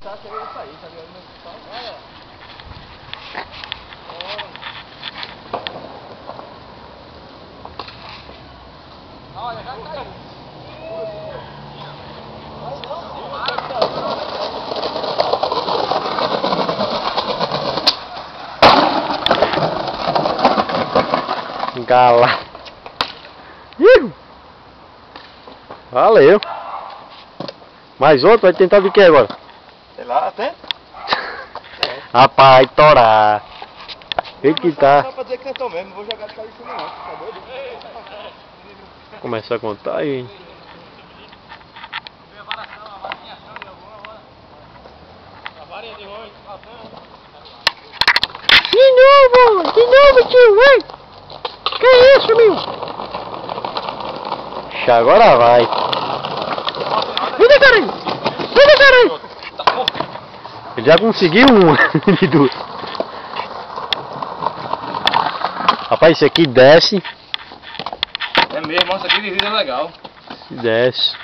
Tá querendo sair, tá ligado? Olha, já caiu. Gala. Valeu. Mais outro? Vai tentar de que agora? Sei lá, até? Rapaz, torar. Vê que tá. Só pra dizer que tentou mesmo, não vou jogar de cara em cima não, tá doido? Começa a contar aí. De novo, tio, vai! Que isso, meu? Agora vai. Vem, caralho! Vem, caralho! Ele já conseguiu um de duas. Rapaz, isso aqui desce. É mesmo, nossa, aqui de vida é legal. Desce.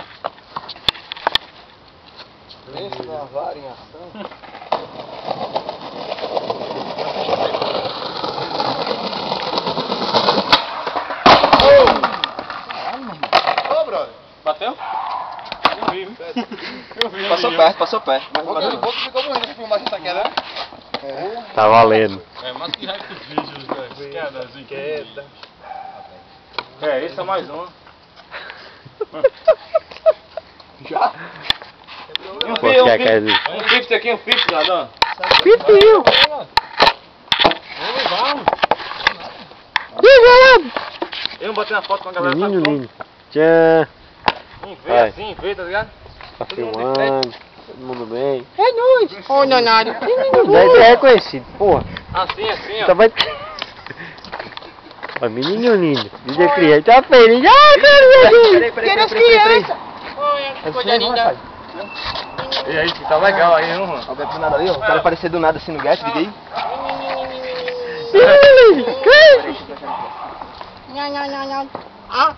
Pensa na vara em ação. Ô, brother. Bateu? Não vi, viu? Passou perto. Mas o boca ficou morrendo essa filmagem tá querendo. Tá valendo. É mais que raio que os vídeos, velho. Queda. É, esse é mais um. Já? Um pifte aqui, um pifte, ladrão. Pipiu! Eu não botei uma foto com a galera. Menino lindo. Tchau. Vê assim, vê, tá ligado? Tá filmando. Todo mundo bem. É nóis! Ô, danado! Daí é reconhecido, porra. Assim, ó. Só vai. Ó, menino lindo. Diz a criança. Tá feliz. Ah, cara, Tira as crianças! Olha, coisa linda! E aí, tá legal aí, não, mano? Alguém do nada ali, ó. O cara aparecer do nada assim no gás, liga aí. Não. Ah!